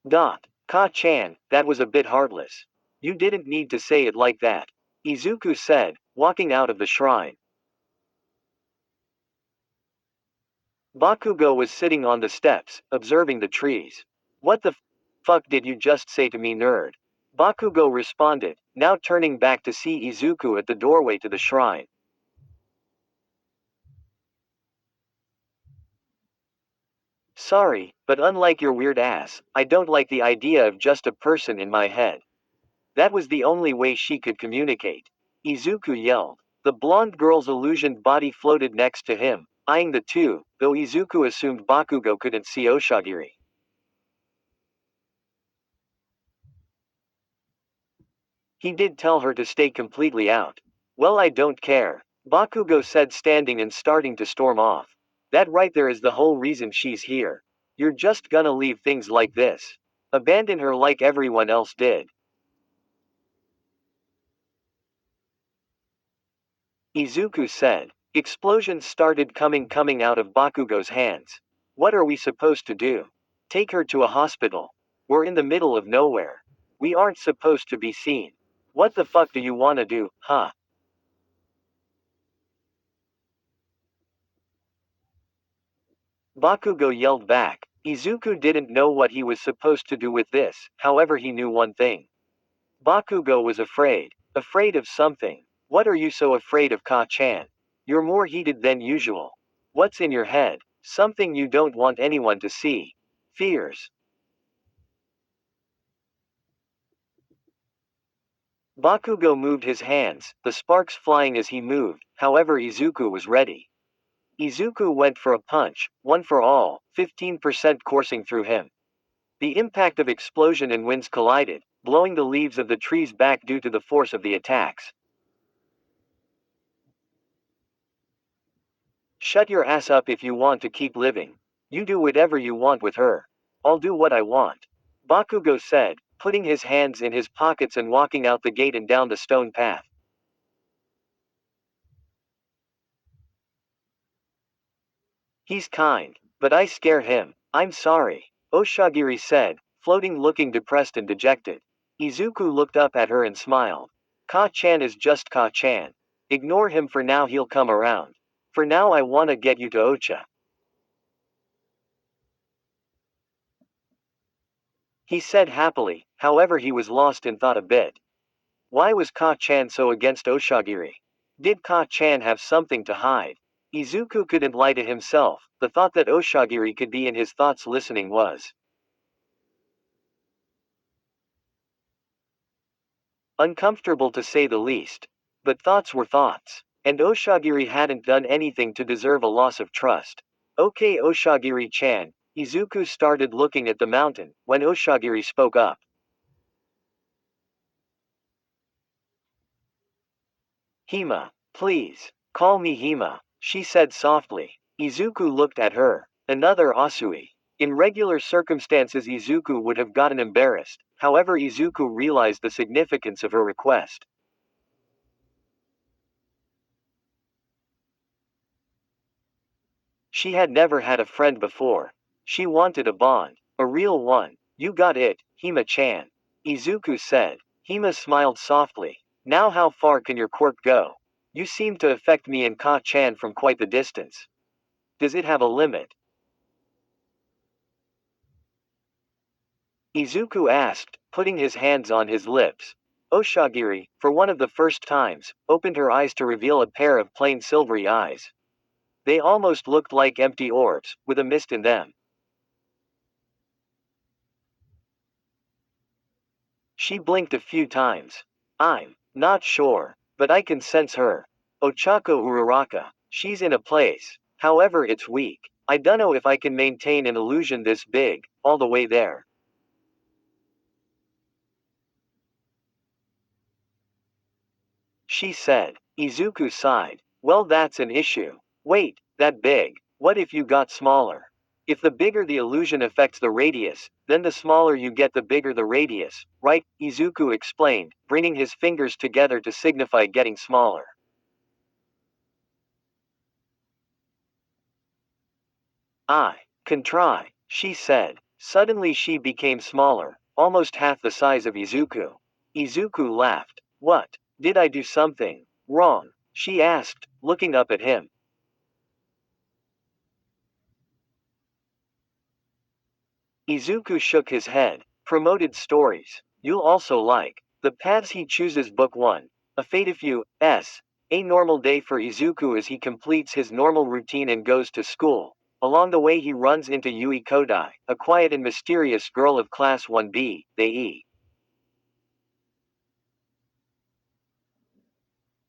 Ka-chan, that was a bit heartless. You didn't need to say it like that, Izuku said, walking out of the shrine. Bakugo was sitting on the steps, observing the trees. What the fuck did you just say to me, nerd? Bakugo responded, now turning back to see Izuku at the doorway to the shrine. Sorry, but unlike your weird ass, I don't like the idea of just a person in my head. That was the only way she could communicate. Izuku yelled. The blonde girl's illusioned body floated next to him, eyeing the two, though Izuku assumed Bakugo couldn't see Oshagiri. He did tell her to stay completely out. Well, I don't care, Bakugo said, standing and starting to storm off. That right there is the whole reason she's here. You're just gonna leave things like this. Abandon her like everyone else did. Izuku said. Explosions started coming out of Bakugo's hands. What are we supposed to do? Take her to a hospital. We're in the middle of nowhere. We aren't supposed to be seen. What the fuck do you wanna do, huh? Bakugo yelled back. Izuku didn't know what he was supposed to do with this, however he knew one thing. Bakugo was afraid. Afraid of something. What are you so afraid of, Ka-chan? You're more heated than usual. What's in your head? Something you don't want anyone to see. Fears. Bakugo moved his hands, the sparks flying as he moved, however Izuku was ready. Izuku went for a punch, one for all, 15% coursing through him. The impact of explosion and winds collided, blowing the leaves of the trees back due to the force of the attacks. Shut your ass up if you want to keep living. You do whatever you want with her. I'll do what I want. Bakugo said, putting his hands in his pockets and walking out the gate and down the stone path. He's kind, but I scare him. I'm sorry, Oshagiri said, floating, looking depressed and dejected. Izuku looked up at her and smiled. Ka-chan is just Ka-chan. Ignore him for now, he'll come around. For now I wanna get you to Ocha. He said happily, however he was lost in thought a bit. Why was Ka-chan so against Oshagiri? Did Ka-chan have something to hide? Izuku couldn't lie to himself, the thought that Oshagiri could be in his thoughts listening was uncomfortable to say the least. But thoughts were thoughts. And Oshagiri hadn't done anything to deserve a loss of trust. Okay, Oshagiri-chan. Izuku started looking at the mountain, when Oshagiri spoke up. Hima, please. Call me Hima, she said softly. Izuku looked at her. Another Asui. In regular circumstances Izuku would have gotten embarrassed, however Izuku realized the significance of her request. She had never had a friend before. She wanted a bond. A real one. You got it, Hima-chan. Izuku said. Hima smiled softly. Now how far can your quirk go? You seem to affect me and Ka-chan from quite the distance. Does it have a limit? Izuku asked, putting his hands on his lips. Oshagiri, for one of the first times, opened her eyes to reveal a pair of plain silvery eyes. They almost looked like empty orbs, with a mist in them. She blinked a few times. I'm not sure, but I can sense her. Ochako Uraraka. She's in a place. However, it's weak. I dunno if I can maintain an illusion this big, all the way there. She said. Izuku sighed. Well, that's an issue. Wait, that big. What if you got smaller? If the bigger the illusion affects the radius, then the smaller you get the bigger the radius, right? Izuku explained, bringing his fingers together to signify getting smaller. I can try, she said. Suddenly she became smaller, almost half the size of Izuku. Izuku laughed. What? Did I do something wrong? She asked, looking up at him. Izuku shook his head. Promoted stories. You'll also like. The Paths He Chooses Book 1. A Fate of You, S. A normal day for Izuku as he completes his normal routine and goes to school. Along the way he runs into Yui Kodai, a quiet and mysterious girl of Class 1B, they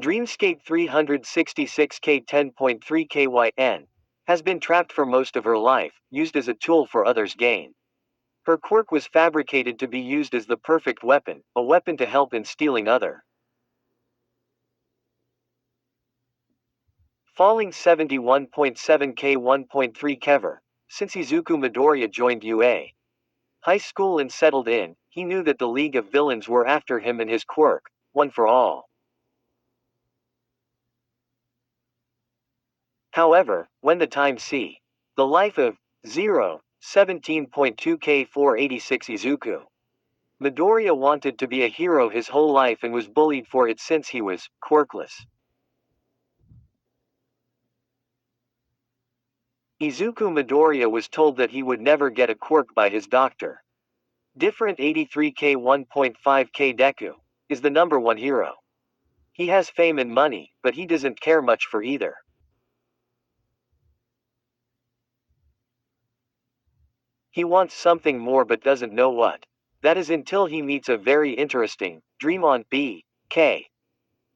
Dreamscape 366K 10.3 KYN has been trapped for most of her life, used as a tool for others' gain. Her quirk was fabricated to be used as the perfect weapon, a weapon to help in stealing other. Falling 71.7 K 1.3 Kever. Since Izuku Midoriya joined UA High School and settled in, he knew that the League of Villains were after him and his quirk, one for all. However, when the time c. The life of 17.2 K 486 Izuku. Midoriya wanted to be a hero his whole life and was bullied for it since he was quirkless. Izuku Midoriya was told that he would never get a quirk by his doctor. Different 83K 1.5K Deku is the number one hero. He has fame and money, but he doesn't care much for either. He wants something more but doesn't know what. That is until he meets a very interesting dream on B. K.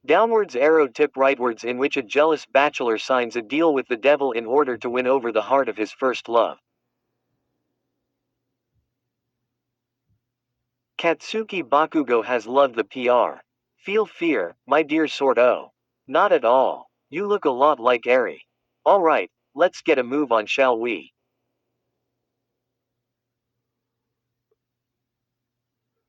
Downwards arrow tip rightwards in which a jealous bachelor signs a deal with the devil in order to win over the heart of his first love. Katsuki Bakugo has loved the PR. Feel fear, my dear Sword O. Not at all. You look a lot like Eri. Alright, let's get a move on, shall we?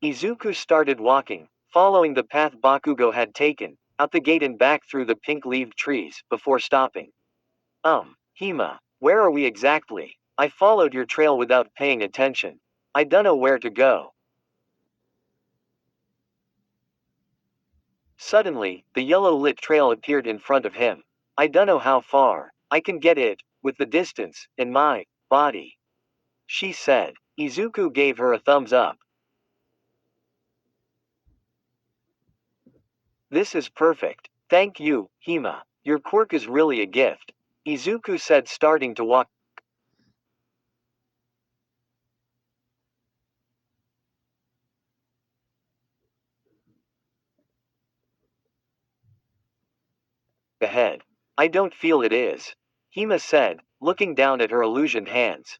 Izuku started walking, following the path Bakugo had taken, out the gate and back through the pink-leaved trees, before stopping. Hima, where are we exactly? I followed your trail without paying attention. I dunno where to go. Suddenly, the yellow-lit trail appeared in front of him. I dunno how far. I can get it, with the distance, in my body. She said. Izuku gave her a thumbs up. This is perfect. Thank you, Hima. Your quirk is really a gift. Izuku said, starting to walk ahead. I don't feel it is. Hima said, looking down at her illusioned hands.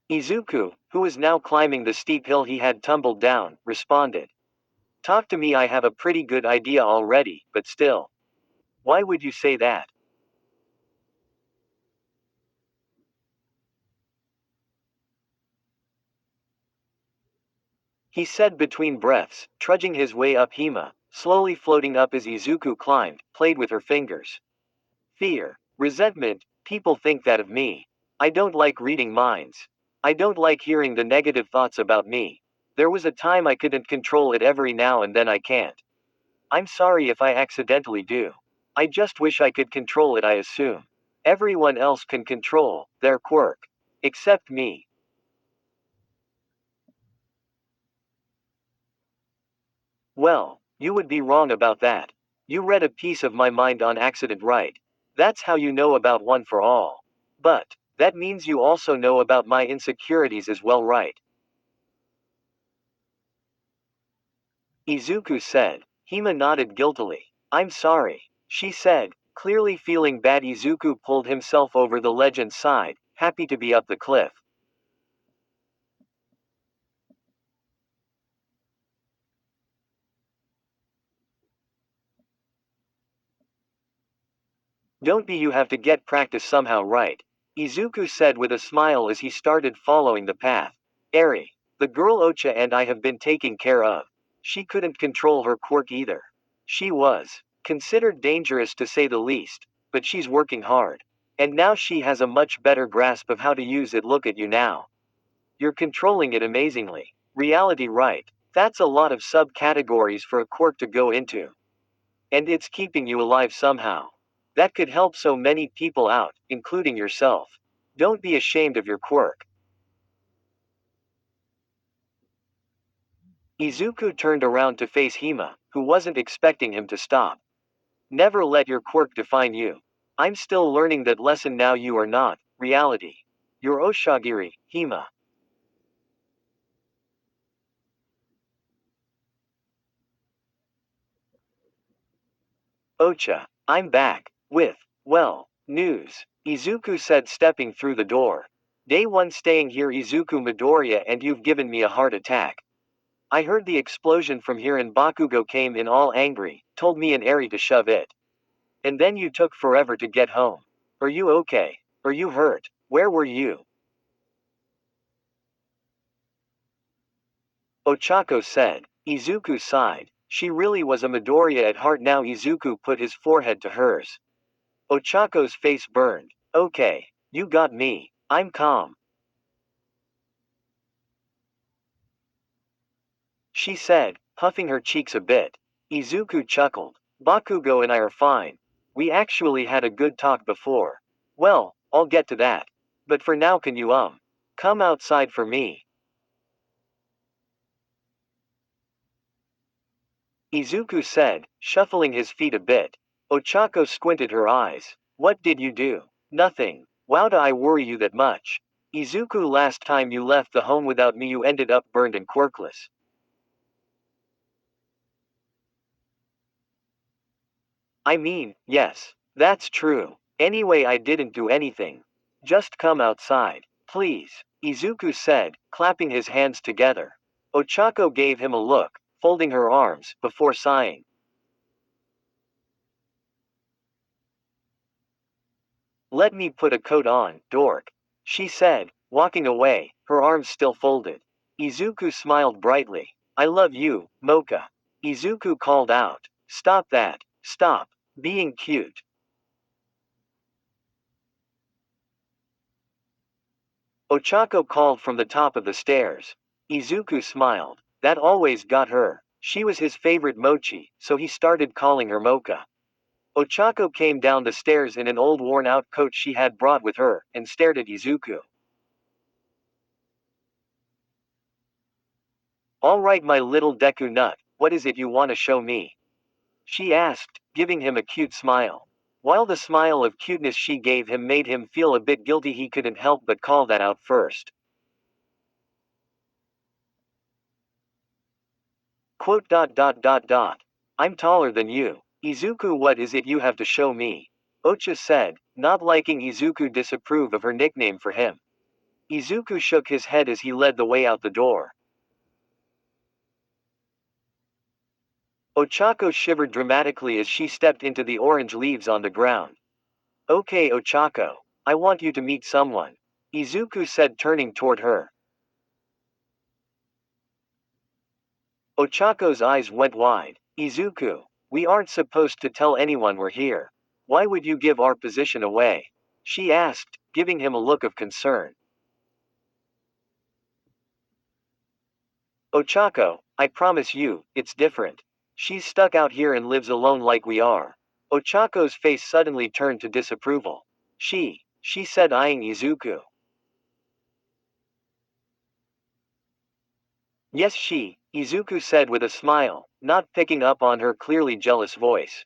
Izuku, who was now climbing the steep hill he had tumbled down, responded. Talk to me, I have a pretty good idea already, but still. Why would you say that? He said between breaths, trudging his way up. Hima, slowly floating up as Izuku climbed, played with her fingers. Fear, resentment, people think that of me. I don't like reading minds. I don't like hearing the negative thoughts about me. There was a time I couldn't control it, every now and then I can't. I'm sorry if I accidentally do. I just wish I could control it. I assume everyone else can control their quirk. Except me. Well, you would be wrong about that. You read a piece of my mind on accident, right? That's how you know about one for all. But, that means you also know about my insecurities as well, right? Izuku said. Hima nodded guiltily. I'm sorry, she said, clearly feeling bad. Izuku pulled himself over the ledge and sighed, happy to be up the cliff. Don't be, you have to get practice somehow, right? Izuku said with a smile as he started following the path. Eri, the girl Ocha and I have been taking care of. She couldn't control her quirk either. She was considered dangerous to say the least, but she's working hard. And now she has a much better grasp of how to use it. Look at you now. You're controlling it amazingly. Reality, right? That's a lot of subcategories for a quirk to go into. And it's keeping you alive somehow. That could help so many people out, including yourself. Don't be ashamed of your quirk. Izuku turned around to face Hima, who wasn't expecting him to stop. Never let your quirk define you. I'm still learning that lesson now. You are not reality. You're Oshagiri, Hima. Ocha, I'm back, with, well, news, Izuku said, stepping through the door. Day 1 staying here, Izuku Midoriya, and you've given me a heart attack. I heard the explosion from here and Bakugo came in all angry, told me and Eri to shove it. And then you took forever to get home. Are you okay? Are you hurt? Where were you? Ochako said. Izuku sighed. She really was a Midoriya at heart now. Izuku put his forehead to hers. Ochako's face burned. Okay, you got me. I'm calm, she said, puffing her cheeks a bit. Izuku chuckled. Bakugo and I are fine. We actually had a good talk before. Well, I'll get to that. But for now, can you come outside for me? Izuku said, shuffling his feet a bit. Ochako squinted her eyes. What did you do? Nothing. Wow'd I worry you that much? Izuku, last time you left the home without me you ended up burned and quirkless. I mean, yes, that's true. Anyway, I didn't do anything. Just come outside, please, Izuku said, clapping his hands together. Ochako gave him a look, folding her arms, before sighing. Let me put a coat on, dork, she said, walking away, her arms still folded. Izuku smiled brightly. I love you, Mocha. Izuku called out. Stop that. Stop being cute. Ochako called from the top of the stairs. Izuku smiled. That always got her. She was his favorite mochi, so he started calling her Mocha. Ochako came down the stairs in an old worn-out coat she had brought with her, and stared at Izuku. All right, my little Deku nut, what is it you want to show me? She asked, giving him a cute smile. While the smile of cuteness she gave him made him feel a bit guilty, he couldn't help but call that out first. Quote dot dot dot dot. I'm taller than you. Izuku, what is it you have to show me? Ocha said, not liking Izuku disapprove of her nickname for him. Izuku shook his head as he led the way out the door. Ochako shivered dramatically as she stepped into the orange leaves on the ground. Okay, Ochako. I want you to meet someone. Izuku said, turning toward her. Ochako's eyes went wide. Izuku, we aren't supposed to tell anyone we're here. Why would you give our position away? She asked, giving him a look of concern. Ochako, I promise you, it's different. She's stuck out here and lives alone like we are. Ochako's face suddenly turned to disapproval. She said, eyeing Izuku. Yes, Izuku said with a smile, not picking up on her clearly jealous voice.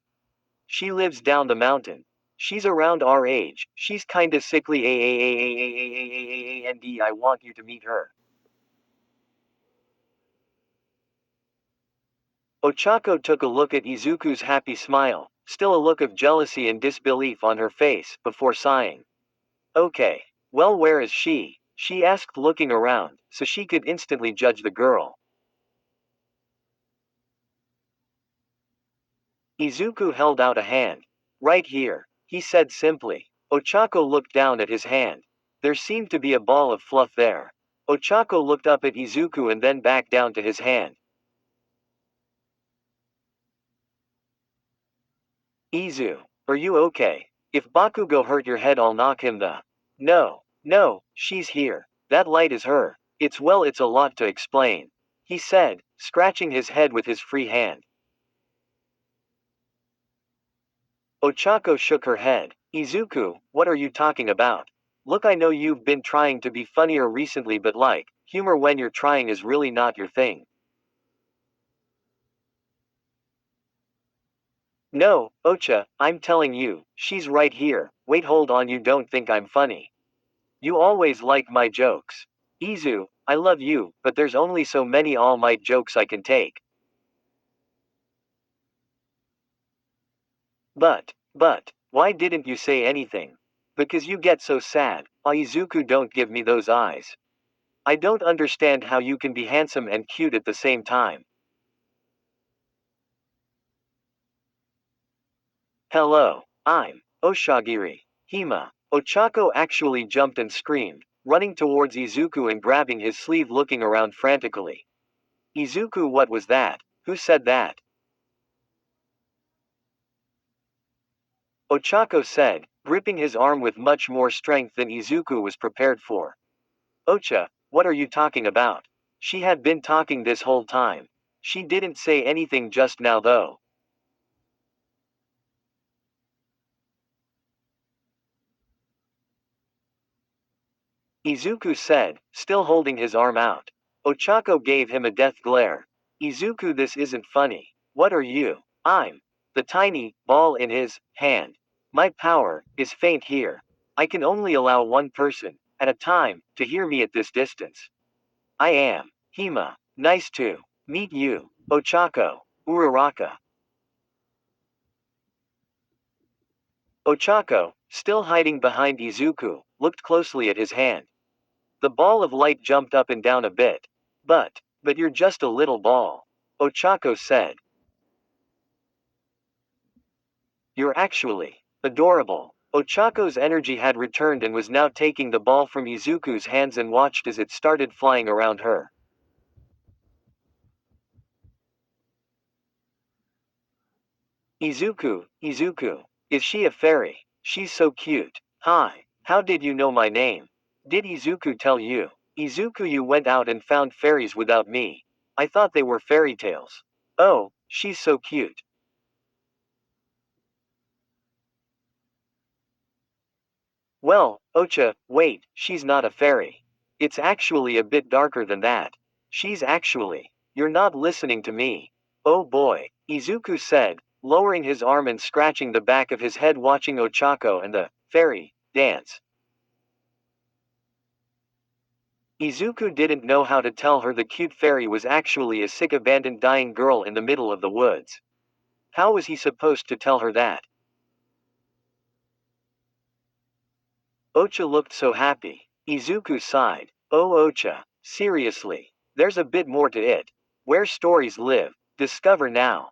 She lives down the mountain. She's around our age. She's kinda sickly, and I want you to meet her. Ochako took a look at Izuku's happy smile, still a look of jealousy and disbelief on her face, before sighing. Okay. Well, where is she? She asked, looking around, so she could instantly judge the girl. Izuku held out a hand. Right here, he said simply. Ochako looked down at his hand. There seemed to be a ball of fluff there. Ochako looked up at Izuku and then back down to his hand. Izu, are you okay? If Bakugo hurt your head, I'll knock him the. No, no, she's here. That light is her. It's a lot to explain, he said, scratching his head with his free hand. Ochako shook her head. Izuku, what are you talking about? Look, I know you've been trying to be funnier recently, but like, humor when you're trying is really not your thing. No, Ocha, I'm telling you, she's right here. Wait, hold on, you don't think I'm funny? You always like my jokes. Izu, I love you, but there's only so many All Might jokes I can take. But, why didn't you say anything? Because you get so sad. Izuku, don't give me those eyes. I don't understand how you can be handsome and cute at the same time. Hello, I'm Oshagiri. Hima. Ochako actually jumped and screamed, running towards Izuku and grabbing his sleeve, looking around frantically. Izuku, what was that? Who said that? Ochako said, gripping his arm with much more strength than Izuku was prepared for. Ocha, what are you talking about? She had been talking this whole time. She didn't say anything just now though. Izuku said, still holding his arm out. Ochako gave him a death glare. Izuku, this isn't funny. What are you? I'm the tiny ball in his hand. My power is faint here. I can only allow one person at a time to hear me at this distance. I am Hima. Nice to meet you, Ochako. Uraraka. Ochako, still hiding behind Izuku, looked closely at his hand. The ball of light jumped up and down a bit. But you're just a little ball. Ochako said. You're actually adorable. Ochako's energy had returned and was now taking the ball from Izuku's hands and watched as it started flying around her. Izuku. Is she a fairy? She's so cute. Hi. How did you know my name? Did Izuku tell you? Izuku, you went out and found fairies without me. I thought they were fairy tales. Oh, she's so cute. Well, Ocha, wait, she's not a fairy. It's actually a bit darker than that. She's actually. You're not listening to me. Oh boy, Izuku said, lowering his arm and scratching the back of his head, watching Ochako and the fairy dance. Izuku didn't know how to tell her the cute fairy was actually a sick, abandoned, dying girl in the middle of the woods. How was he supposed to tell her that? Ocha looked so happy. Izuku sighed. Oh Ocha, seriously. There's a bit more to it. Where stories live. Discover now.